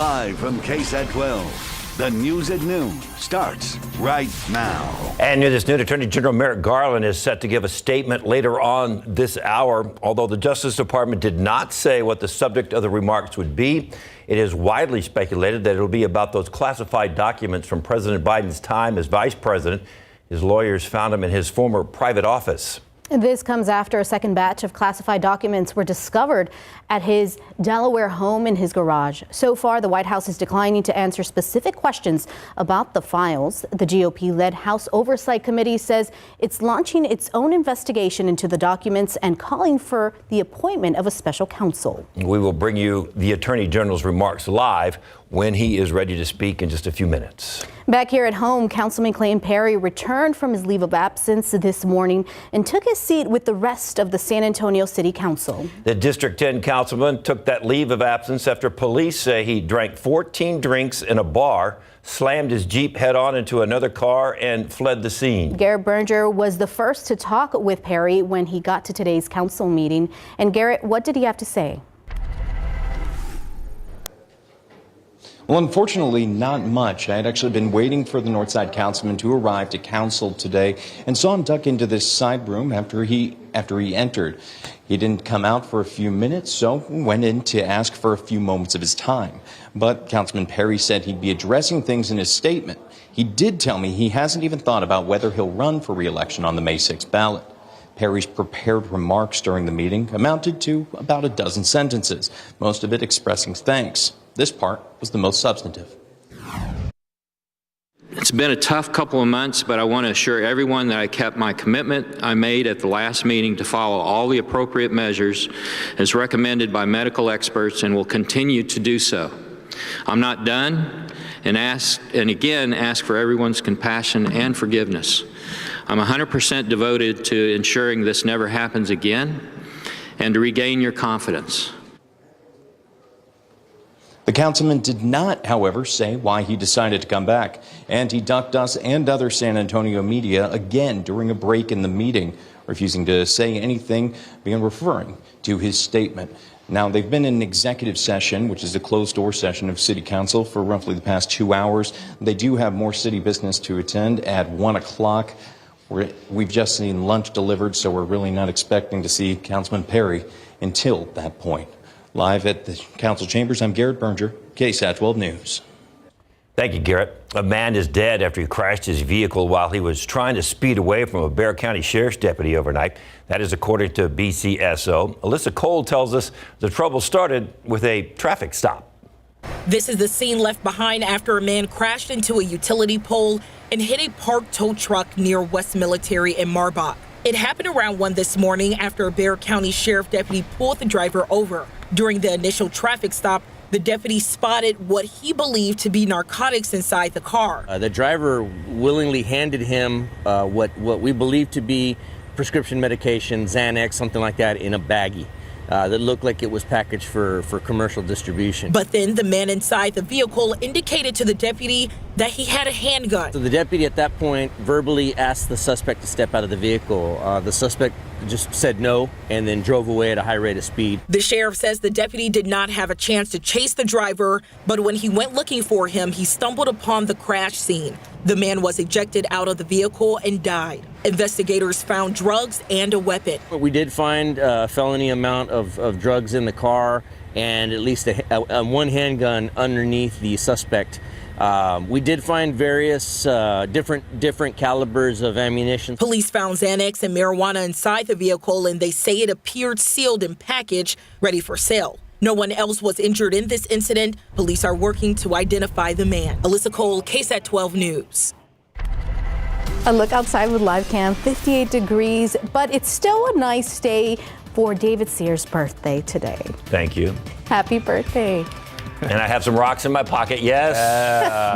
Live from KSAT12, the news at noon starts right now. And near this noon, Attorney General Merrick Garland is set to give a statement later on this hour. Although the Justice Department did not say what the subject of the remarks would be, it is widely speculated that it will be about those classified documents from President Biden's time as vice president. His lawyers found them in his former private office. This comes after a second batch of classified documents were discovered at his Delaware home in his garage. So far, the White House is declining to answer specific questions about the files. The GOP-led House Oversight Committee says it's launching its own investigation into the documents and calling for the appointment of a special counsel. We will bring you the Attorney General's remarks live when he is ready to speak in just a few minutes. Back here at home, Councilman Perry returned from his leave of absence this morning and took his seat with the rest of the San Antonio City Council. The District 10 councilman took that leave of absence after police say he drank 14 drinks in a bar, slammed his Jeep head-on into another car, and fled the scene. Garrett Berger was the first to talk with Perry when he got to today's council meeting. And Garrett, what did he have to say? Well, unfortunately, not much. I had actually been waiting for the Northside councilman to arrive to council today and saw him duck into this side room after he entered. He didn't come out for a few minutes, so went in to ask for a few moments of his time. But Councilman Perry said he'd be addressing things in his statement. He did tell me he hasn't even thought about whether he'll run for re-election on the May 6th ballot. Perry's prepared remarks during the meeting amounted to about a dozen sentences, most of it expressing thanks. This part was the most substantive. It's been a tough couple of months, but I want to assure everyone that I kept my commitment I made at the last meeting to follow all the appropriate measures as recommended by medical experts and will continue to do so. I'm not done and again ask for everyone's compassion and forgiveness. I'm 100% devoted to ensuring this never happens again and to regain your confidence. The councilman did not, however, say why he decided to come back, and he ducked us and other San Antonio media again during a break in the meeting, refusing to say anything, began referring to his statement. Now, they've been in an executive session, which is a closed-door session of City Council for roughly the past 2 hours. They do have more city business to attend at 1 o'clock. We've just seen lunch delivered, so we're really not expecting to see Councilman Perry until that point. Live at the council chambers, I'm Garrett Berger, KSAT12 News. Thank you, Garrett. A man is dead after he crashed his vehicle while he was trying to speed away from a Bexar County Sheriff's deputy overnight. That is according to BCSO. Alyssa Cole tells us the trouble started with a traffic stop. This is the scene left behind after a man crashed into a utility pole and hit a parked tow truck near West Military in Marbach. It happened around 1 this morning after a Bexar County Sheriff deputy pulled the driver over. During the initial traffic stop, the deputy spotted what he believed to be narcotics inside the car. The driver willingly handed him what we believe to be prescription medication, Xanax, something like that, in a baggie that looked like it was packaged for commercial distribution. But then the man inside the vehicle indicated to the deputy that he had a handgun. So the deputy at that point verbally asked the suspect to step out of the vehicle. The suspect just said no and then drove away at a high rate of speed. The sheriff says the deputy did not have a chance to chase the driver, but when he went looking for him, he stumbled upon the crash scene. The man was ejected out of the vehicle and died. Investigators found drugs and a weapon. We did find a felony amount of drugs in the car and at least one handgun underneath the suspect. We did find various different calibers of ammunition. Police found Xanax and marijuana inside the vehicle, and they say it appeared sealed and packaged, ready for sale. No one else was injured in this incident. Police are working to identify the man. Alyssa Cole, KSAT12 News. A look outside with live cam, 58 degrees, but it's still a nice day for David Sears' birthday today. Thank you. Happy birthday. And I have some rocks in my pocket. Yes.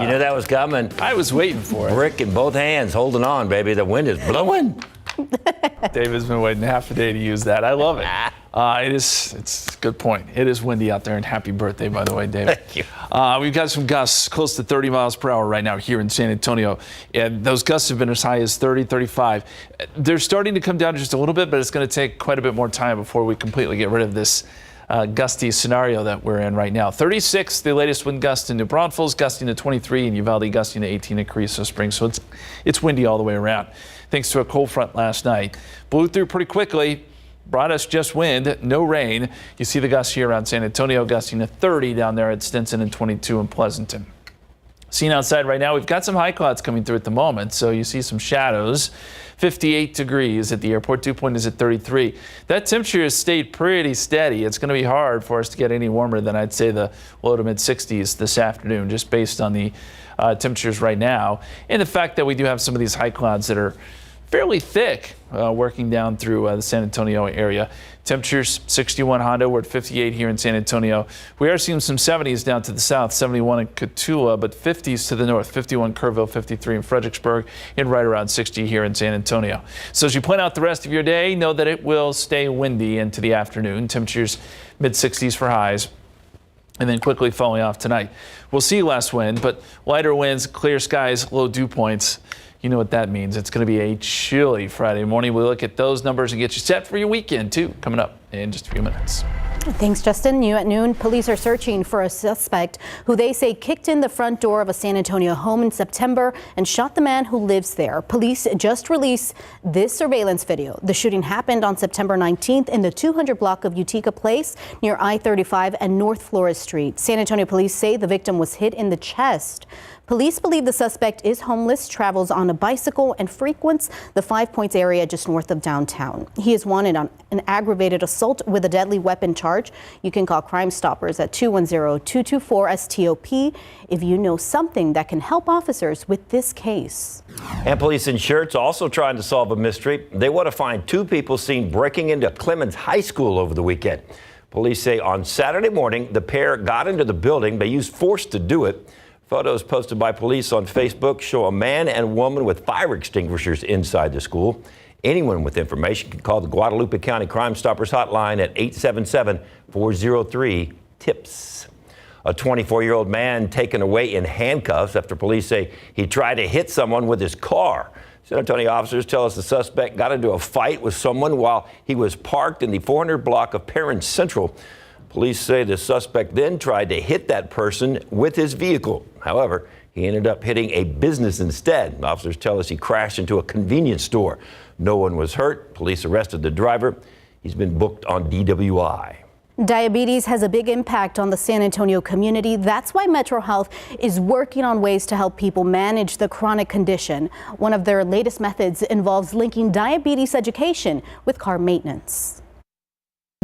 You knew that was coming. I was waiting for it. Brick in both hands, holding on, baby. The wind is blowing. David's been waiting half a day to use that. I love it. It's a good point. It is windy out there, and happy birthday, by the way, David. Thank you. We've got some gusts close to 30 miles per hour right now here in San Antonio. And those gusts have been as high as 30, 35. They're starting to come down just a little bit, but it's going to take quite a bit more time before we completely get rid of this gusty scenario that we're in right now. 36, the latest wind gust in New Braunfels, gusting to 23, and Uvalde gusting to 18 in Carrizo Springs. So it's windy all the way around. Thanks to a cold front last night. Blew through pretty quickly. Brought us just wind, no rain. You see the gusts here around San Antonio, gusting to 30 down there at Stinson and 22 in Pleasanton. Seen outside right now, we've got some high clouds coming through at the moment, so you see some shadows. 58 degrees at the airport, dew point is at 33. That temperature has stayed pretty steady. It's going to be hard for us to get any warmer than I'd say the low to mid 60s this afternoon, just based on the temperatures right now. And the fact that we do have some of these high clouds that are fairly thick working down through the San Antonio area. Temperatures 61 Hondo, we're at 58 here in San Antonio. We are seeing some 70s down to the south, 71 in Cotulla, but 50s to the north, 51 Kerrville, 53 in Fredericksburg, and right around 60 here in San Antonio. So as you plan out the rest of your day, know that it will stay windy into the afternoon. Temperatures mid 60s for highs, and then quickly falling off tonight. We'll see less wind, but lighter winds, clear skies, low dew points. You know what that means. It's going to be a chilly Friday morning. We'll look at those numbers and get you set for your weekend, too, coming up in just a few minutes. Thanks, Justin. New at noon, police are searching for a suspect who they say kicked in the front door of a San Antonio home in September and shot the man who lives there. Police just released this surveillance video. The shooting happened on September 19th in the 200 block of Utica Place near I-35 and North Flores Street. San Antonio police say the victim was hit in the chest. Police believe the suspect is homeless, travels on a bicycle, and frequents the Five Points area just north of downtown. He is wanted on an aggravated assault with a deadly weapon charge. You can call Crime Stoppers at 210-224-STOP if you know something that can help officers with this case. And police in Schertz also trying to solve a mystery. They want to find two people seen breaking into Clemens High School over the weekend. Police say on Saturday morning, the pair got into the building. They used force to do it. Photos posted by police on Facebook show a man and woman with fire extinguishers inside the school. Anyone with information can call the Guadalupe County Crime Stoppers hotline at 877-403-TIPS. A 24-year-old man taken away in handcuffs after police say he tried to hit someone with his car. San Antonio officers tell us the suspect got into a fight with someone while he was parked in the 400 block of Perrin Central. Police say the suspect then tried to hit that person with his vehicle. However, he ended up hitting a business instead. Officers tell us he crashed into a convenience store. No one was hurt. Police arrested the driver. He's been booked on DWI. Diabetes has a big impact on the San Antonio community. That's why Metro Health is working on ways to help people manage the chronic condition. One of their latest methods involves linking diabetes education with car maintenance.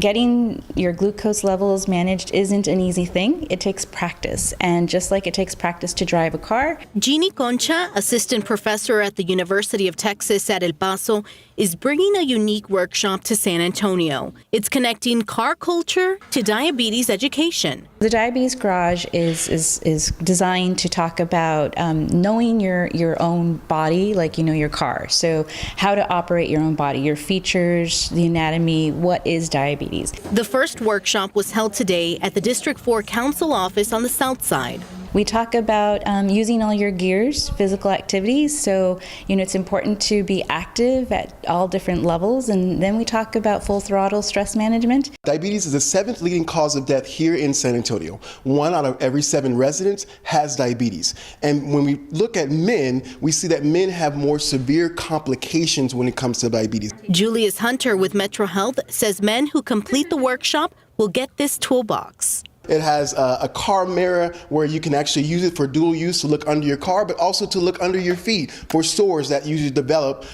Getting your glucose levels managed isn't an easy thing. It takes practice. And just like it takes practice to drive a car. Jeannie Concha, assistant professor at the University of Texas at El Paso, is bringing a unique workshop to San Antonio. It's connecting car culture to diabetes education. The Diabetes Garage is designed to talk about knowing your own body, like you know your car. So how to operate your own body, your features, the anatomy, what is diabetes. The first workshop was held today at the District 4 Council office on the south side. We talk about using all your gears, physical activities. So, it's important to be active at all different levels. And then we talk about full throttle stress management. Diabetes is the 7th leading cause of death here in San Antonio. 1 out of every 7 residents has diabetes. And when we look at men, we see that men have more severe complications when it comes to diabetes. Julius Hunter with Metro Health says men who complete the workshop will get this toolbox. It has a car mirror where you can actually use it for dual use to look under your car, but also to look under your feet for sores that usually develop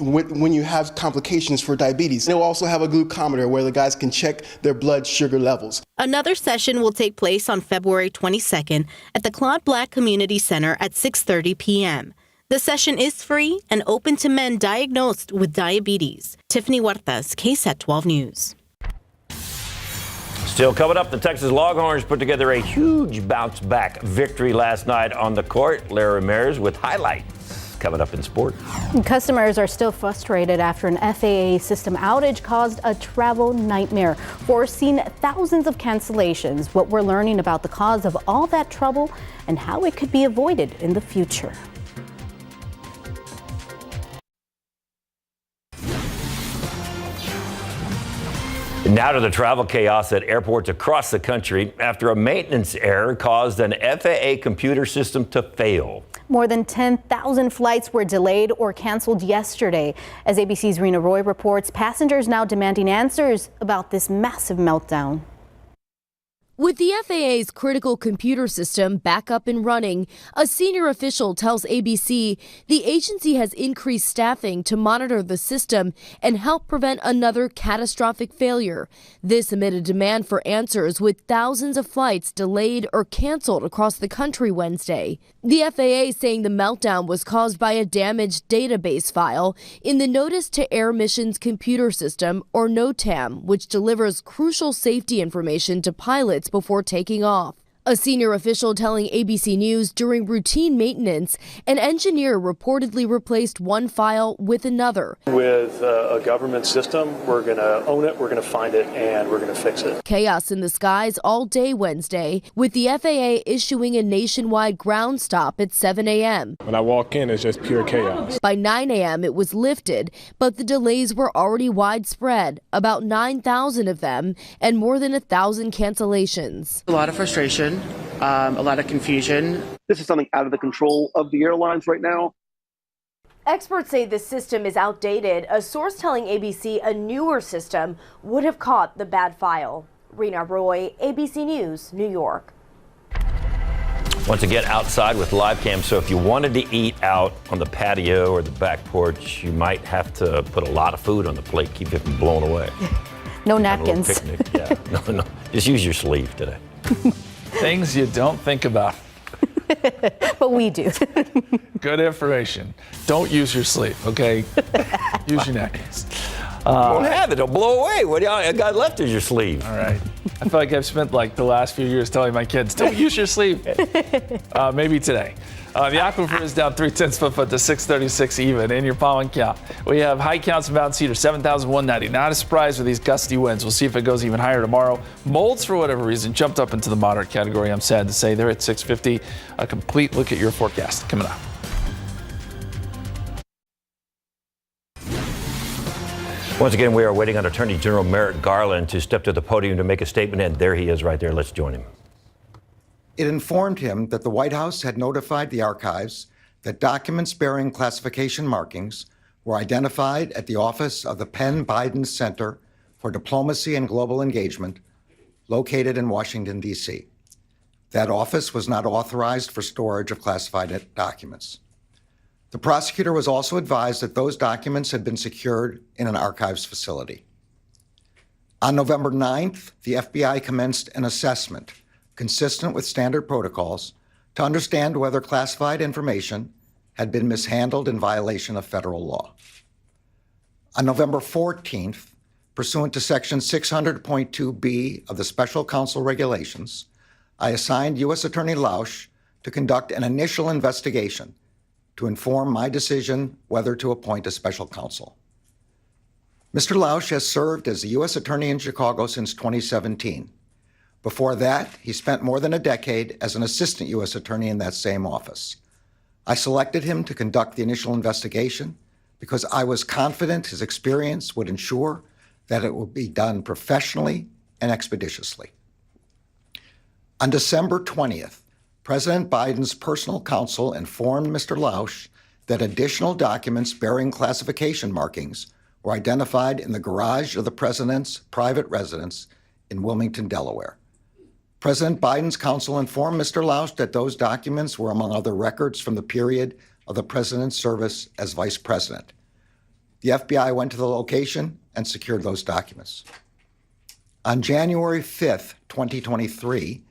when you have complications for diabetes. And it will also have a glucometer where the guys can check their blood sugar levels. Another session will take place on February 22nd at the Claude Black Community Center at 6:30 p.m. The session is free and open to men diagnosed with diabetes. Tiffany Huertas, KSAT 12 News. Still coming up, the Texas Longhorns put together a huge bounce-back victory last night on the court. Lara Ramirez with highlights coming up in sport. Customers are still frustrated after an FAA system outage caused a travel nightmare, forcing thousands of cancellations. What we're learning about the cause of all that trouble and how it could be avoided in the future. Now to the travel chaos at airports across the country after a maintenance error caused an FAA computer system to fail. More than 10,000 flights were delayed or canceled yesterday. As ABC's Rena Roy reports, passengers now demanding answers about this massive meltdown. With the FAA's critical computer system back up and running, a senior official tells ABC the agency has increased staffing to monitor the system and help prevent another catastrophic failure. This amid a demand for answers with thousands of flights delayed or canceled across the country Wednesday. The FAA saying the meltdown was caused by a damaged database file in the Notice to Air Missions Computer System, or NOTAM, which delivers crucial safety information to pilots before taking off. A senior official telling ABC News during routine maintenance, an engineer reportedly replaced one file with another. With a government system, we're going to own it, we're going to find it, and we're going to fix it. Chaos in the skies all day Wednesday, with the FAA issuing a nationwide ground stop at 7 a.m. When I walk in, it's just pure chaos. By 9 a.m. it was lifted, but the delays were already widespread, about 9,000 of them, and more than 1,000 cancellations. A lot of frustration. A lot of confusion. This is something out of the control of the airlines right now. Experts say the system is outdated. A source telling ABC a newer system would have caught the bad file. Rena Roy, ABC News, New York. Once again, outside with live cam. So if you wanted to eat out on the patio or the back porch, you might have to put a lot of food on the plate, keep it from blowing away. No napkins. Picnic. Yeah, no. Just use your sleeve today. Things you don't think about. But we do. Good information. Don't use your sleeve, okay? Use your napkins. Don't have it. It'll blow away. What do you got left is your sleeve. All right. I feel like I've spent like the last few years telling my kids, don't use your sleeve. Maybe today. The aquifer is down 0.3 foot to 636 even. In your pollen count, we have high counts in Mountain Cedar, 7,190. Not a surprise with these gusty winds. We'll see if it goes even higher tomorrow. Molds, for whatever reason, jumped up into the moderate category. I'm sad to say they're at 650. A complete look at your forecast coming up. Once again, we are waiting on Attorney General Merrick Garland to step to the podium to make a statement, and there he is right there. Let's join him. It informed him that the White House had notified the archives that documents bearing classification markings were identified at the office of the Penn Biden Center for Diplomacy and Global Engagement, located in Washington, D.C. That office was not authorized for storage of classified documents. The prosecutor was also advised that those documents had been secured in an archives facility. On November 9th, the FBI commenced an assessment consistent with standard protocols to understand whether classified information had been mishandled in violation of federal law. On November 14th, pursuant to Section 600.2b of the Special Counsel Regulations, I assigned U.S. Attorney Lausch to conduct an initial investigation to inform my decision whether to appoint a special counsel. Mr. Lausch has served as the U.S. Attorney in Chicago since 2017. Before that, he spent more than a decade as an assistant U.S. attorney in that same office. I selected him to conduct the initial investigation because I was confident his experience would ensure that it would be done professionally and expeditiously. On December 20th, President Biden's personal counsel informed Mr. Lausch that additional documents bearing classification markings were identified in the garage of the president's private residence in Wilmington, Delaware. President Biden's counsel informed Mr. Lausch that those documents were among other records from the period of the president's service as vice president. The FBI went to the location and secured those documents. On January 5th, 2023,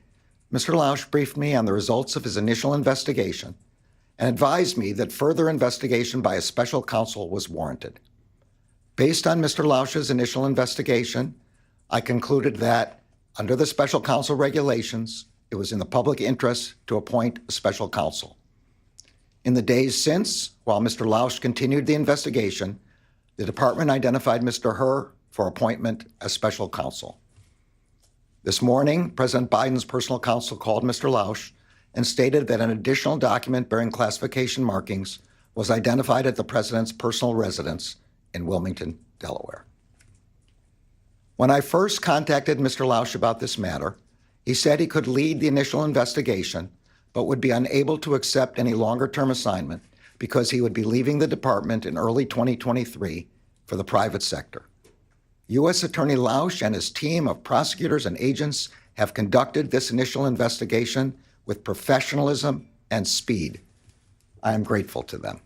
Mr. Lausch briefed me on the results of his initial investigation and advised me that further investigation by a special counsel was warranted. Based on Mr. Lausch's initial investigation, I concluded that under the special counsel regulations, it was in the public interest to appoint a special counsel. In the days since, while Mr. Lausch continued the investigation, the department identified Mr. Herr for appointment as special counsel. This morning, President Biden's personal counsel called Mr. Lausch and stated that an additional document bearing classification markings was identified at the president's personal residence in Wilmington, Delaware. When I first contacted Mr. Lausch about this matter, he said he could lead the initial investigation, but would be unable to accept any longer-term assignment because he would be leaving the department in early 2023 for the private sector. U.S. Attorney Lausch and his team of prosecutors and agents have conducted this initial investigation with professionalism and speed. I am grateful to them.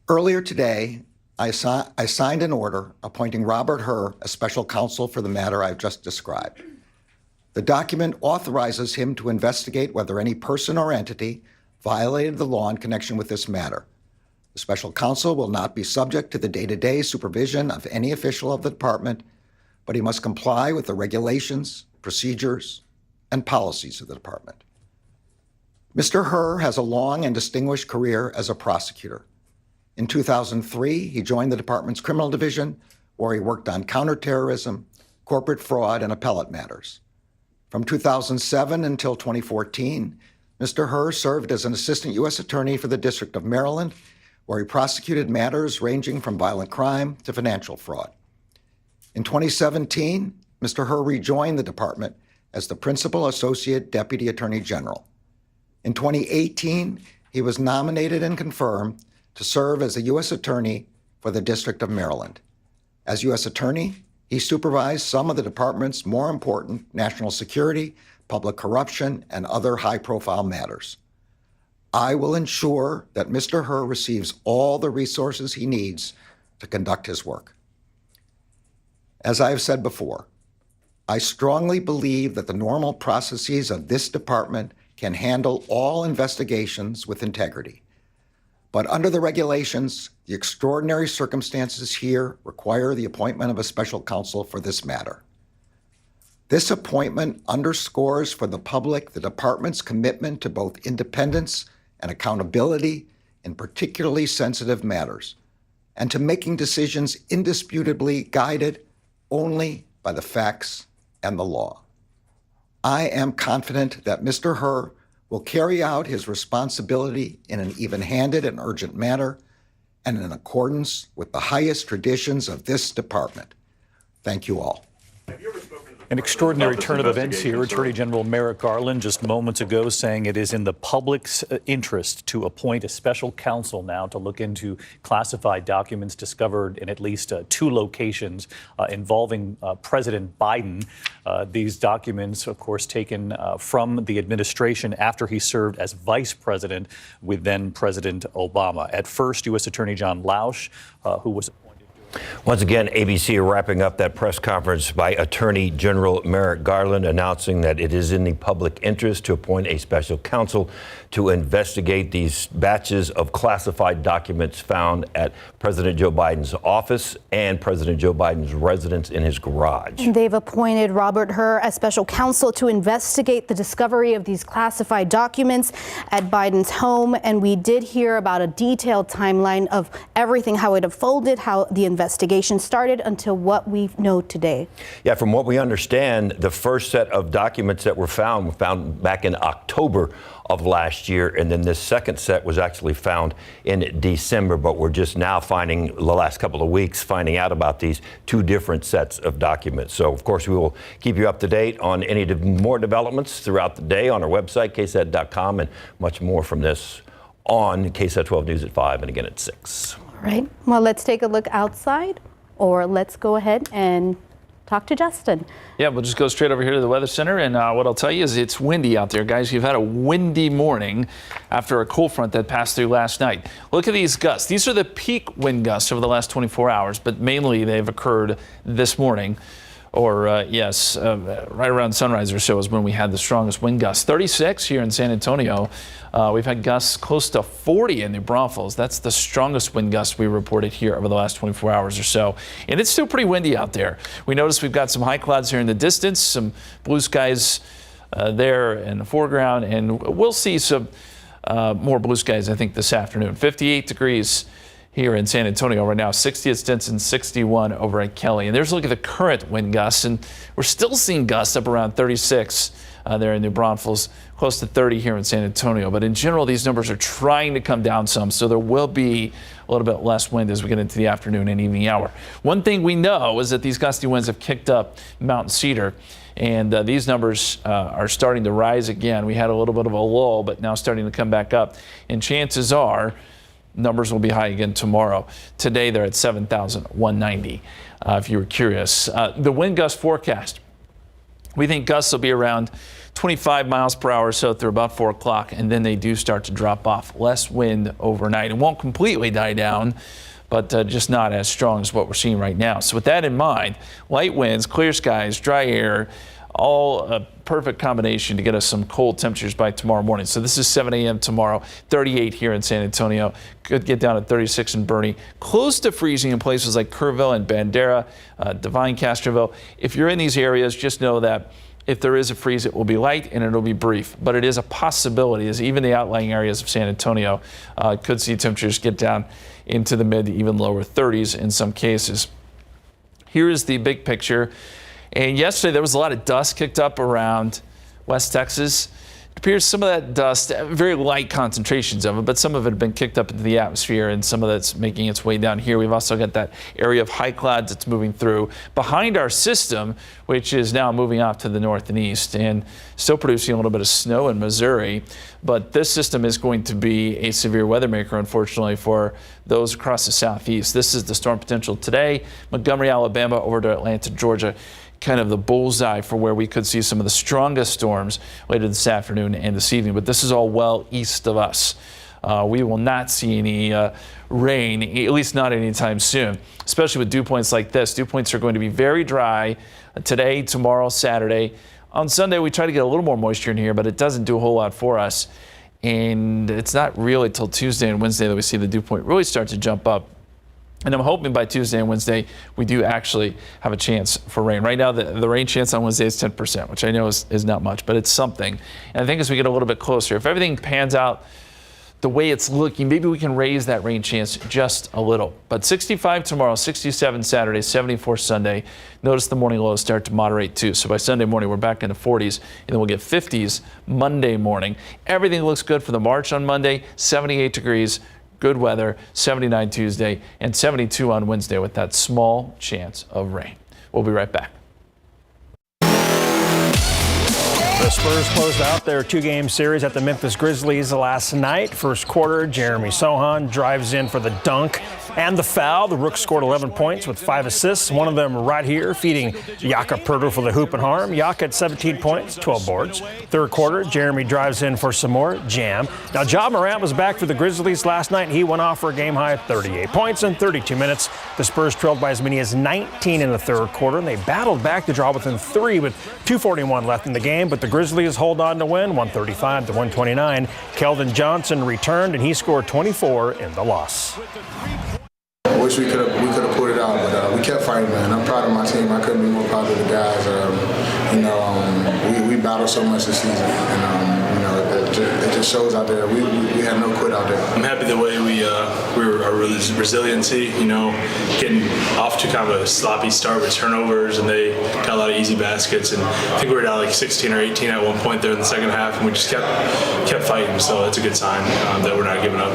Earlier today, I signed an order appointing Robert Hur as special counsel for the matter I've just described. The document authorizes him to investigate whether any person or entity violated the law in connection with this matter. The special counsel will not be subject to the day-to-day supervision of any official of the department, but he must comply with the regulations, procedures, and policies of the department. Mr. Hur has a long and distinguished career as a prosecutor. In 2003, he joined the department's criminal division, where he worked on counterterrorism, corporate fraud, and appellate matters. From 2007 until 2014, Mr. Hur served as an assistant U.S. attorney for the District of Maryland, where he prosecuted matters ranging from violent crime to financial fraud. In 2017, Mr. Hur rejoined the department as the Principal Associate Deputy Attorney General. In 2018, he was nominated and confirmed to serve as a U.S. Attorney for the District of Maryland. As U.S. Attorney, he supervised some of the department's more important national security, public corruption, and other high-profile matters. I will ensure that Mr. Hur receives all the resources he needs to conduct his work. As I have said before, I strongly believe that the normal processes of this department can handle all investigations with integrity. But under the regulations, the extraordinary circumstances here require the appointment of a special counsel for this matter. This appointment underscores for the public the department's commitment to both independence and accountability in particularly sensitive matters, and to making decisions indisputably guided only by the facts and the law. I am confident that Mr. Hur will carry out his responsibility in an even-handed and urgent manner and in accordance with the highest traditions of this department. Thank you all. An extraordinary turn of events here. Attorney General Merrick Garland just moments ago saying it is in the public's interest to appoint a special counsel now to look into classified documents discovered in at least 2 locations involving President Biden. These documents, of course, taken from the administration after he served as vice president with then President Obama. At first, U.S. Attorney John Lausch, who was Once again, ABC wrapping up that press conference by Attorney General Merrick Garland announcing that it is in the public interest to appoint a special counsel to investigate these batches of classified documents found at President Joe Biden's office and President Joe Biden's residence in his garage. They've appointed Robert Hur as special counsel to investigate the discovery of these classified documents at Biden's home. And we did hear about a detailed timeline of everything, how it unfolded, how the investigation started until what we know today. Yeah, from what we understand, the first set of documents that were found back in October of last year, and then this second set was actually found in December, but we're just now finding, the last couple of weeks, finding out about these 2 different sets of documents. So, of course, we will keep you up to date on any more developments throughout the day on our website, KSAT12, and much more from this on KSAT12 News at 5 and again at 6. All right. Well, let's take a look outside, or let's go ahead and talk to Justin. Yeah, we'll just go straight over here to the Weather Center. And what I'll tell you is it's windy out there, guys. You've had a windy morning after a cold front that passed through last night. Look at these gusts. These are the peak wind gusts over the last 24 hours, but mainly they've occurred this morning. Or, right around sunrise or so is when we had the strongest wind gusts. 36 here in San Antonio. We've had gusts close to 40 in New Braunfels. That's the strongest wind gust we reported here over the last 24 hours or so. And it's still pretty windy out there. We notice we've got some high clouds here in the distance, some blue skies there in the foreground, and we'll see some more blue skies, I think, this afternoon. 58 degrees here in San Antonio right now, 60 at Stinson, 61 over at Kelly. And there's a look at the current wind gusts, and we're still seeing gusts up around 36 there in New Braunfels, close to 30 here in San Antonio. But in general, these numbers are trying to come down some, so there will be a little bit less wind as we get into the afternoon and evening hour. One thing we know is that these gusty winds have kicked up Mountain Cedar, and these numbers are starting to rise again. We had a little bit of a lull, but now starting to come back up, and chances are numbers will be high again tomorrow. Today they're at 7,190, if you were curious. The wind gust forecast. We think gusts will be around 25 miles per hour or so through about 4 o'clock, and then they do start to drop off. Less wind overnight. It won't completely die down, but just not as strong as what we're seeing right now. So with that in mind, light winds, clear skies, dry air, all a perfect combination to get us some cold temperatures by tomorrow morning. So this is 7 a.m. tomorrow, 38 here in San Antonio. Could get down to 36 in Boerne, close to freezing in places like Kerrville and Bandera, Divine, Castroville. If you're in these areas, just know that if there is a freeze, it will be light and it'll be brief. But it is a possibility, as even the outlying areas of San Antonio could see temperatures get down into the mid to even lower 30s in some cases. Here is the big picture. And yesterday there was a lot of dust kicked up around West Texas. It appears some of that dust, very light concentrations of it, but some of it had been kicked up into the atmosphere, and some of that's making its way down here. We've also got that area of high clouds that's moving through behind our system, which is now moving off to the north and east and still producing a little bit of snow in Missouri. But this system is going to be a severe weather maker, unfortunately, for those across the southeast. This is the storm potential today. Montgomery, Alabama, over to Atlanta, Georgia. Kind of the bullseye for where we could see some of the strongest storms later this afternoon and this evening. But this is all well east of us. We will not see any rain, at least not anytime soon, especially with dew points like this. Dew points are going to be very dry today, tomorrow, Saturday. On Sunday, we try to get a little more moisture in here, but it doesn't do a whole lot for us. And it's not really till Tuesday and Wednesday that we see the dew point really start to jump up. And I'm hoping by Tuesday and Wednesday, we do actually have a chance for rain. Right now, the rain chance on Wednesday is 10%, which I know is not much, but it's something. And I think as we get a little bit closer, if everything pans out the way it's looking, maybe we can raise that rain chance just a little. But 65 tomorrow, 67 Saturday, 74 Sunday. Notice the morning lows start to moderate too. So by Sunday morning, we're back into 40s, and then we'll get 50s Monday morning. Everything looks good for the March on Monday, 78 degrees. Good weather, 79 Tuesday and 72 on Wednesday with that small chance of rain. We'll be right back. The Spurs closed out their two-game series at the Memphis Grizzlies last night. First quarter, Jeremy Sohan drives in for the dunk and the foul. The Rook scored 11 points with 5 assists, one of them right here, feeding Jakob Poeltl for the hoop and harm. Jak had 17 points, 12 boards. Third quarter, Jeremy drives in for some more jam. Now, Ja Morant was back for the Grizzlies last night, and he went off for a game-high 38 points in 32 minutes. The Spurs trailed by as many as 19 in the third quarter, and they battled back to draw within 3 with 2:41 left in the game, but the Grizzlies hold on to win 135 to 129. Keldon Johnson returned, and he scored 24 in the loss. I wish we could have pulled it out, but we kept fighting, man. I'm proud of my team. I couldn't be more proud of the guys. We battled so much this season, and it just shows out there. We had no quit out there. I'm happy the way we were our resiliency. Getting off to kind of a sloppy start with turnovers, and they got a lot of easy baskets. And I think we were down like 16 or 18 at one point there in the second half, and we just kept fighting. So that's a good sign that we're not giving up.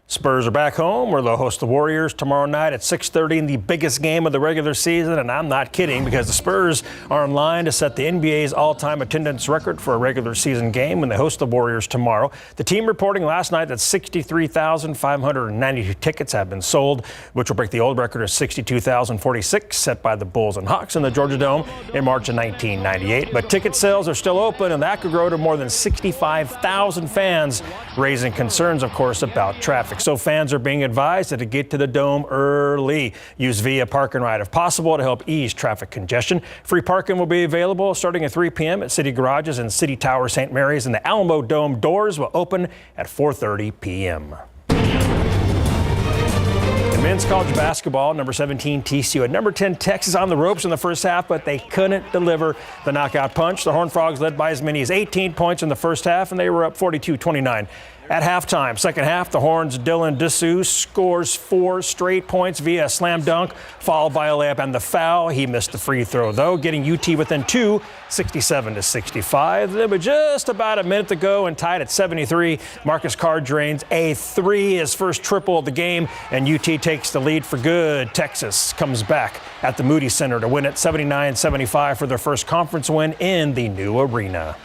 Spurs are back home where they'll host the Warriors tomorrow night at 6:30 in the biggest game of the regular season. And I'm not kidding, because the Spurs are in line to set the NBA's all-time attendance record for a regular season game when they host the Warriors tomorrow. The team reporting last night that 63,592 tickets have been sold, which will break the old record of 62,046 set by the Bulls and Hawks in the Georgia Dome in March of 1998. But ticket sales are still open, and that could grow to more than 65,000 fans, raising concerns, of course, about traffic. So fans are being advised that to get to the Dome early. Use Via Park and Ride if possible to help ease traffic congestion. Free parking will be available starting at 3 p.m. at City Garages and City Tower St. Mary's, and the Alamo Dome doors will open at 4:30 p.m. Men's college basketball, number 17 TCU and number 10 Texas on the ropes in the first half, but they couldn't deliver the knockout punch. The Horned Frogs led by as many as 18 points in the first half, and they were up 42-29 At halftime, second half, the Horns' Dylan Dessous scores 4 straight points via a slam dunk, followed by a layup and the foul. He missed the free throw, though, getting UT within 2, 67-65. There was just about a minute to go and tied at 73. Marcus Carr drains a 3, his first triple of the game, and UT takes the lead for good. Texas comes back at the Moody Center to win it 79-75 for their first conference win in the new arena.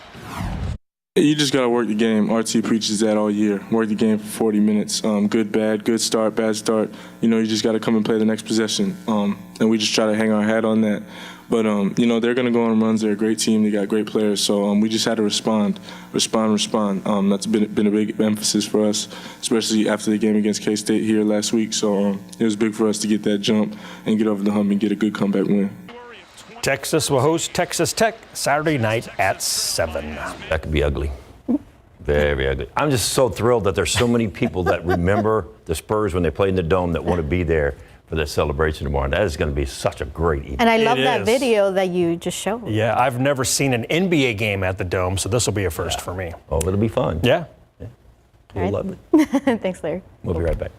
You just got to work the game. RT preaches that all year. Work the game for 40 minutes. Good, bad, good start, bad start. You know, you just got to come and play the next possession. And we just try to hang our hat on that. But, you know, they're going to go on runs. They're a great team. They got great players. So we just had to respond. That's been a big emphasis for us, especially after the game against K-State here last week. So it was big for us to get that jump and get over the hump and get a good comeback win. Texas will host Texas Tech Saturday night at 7. That could be ugly. Very ugly. I'm just so thrilled that there's so many people that remember the Spurs when they played in the Dome that want to be there for this celebration tomorrow. That is going to be such a great evening. And I love that video that you just showed. Yeah, I've never seen an NBA game at the Dome, so this will be a first for me. Oh, it'll be fun. Yeah. You'll love it. Thanks, Larry. We'll be right back.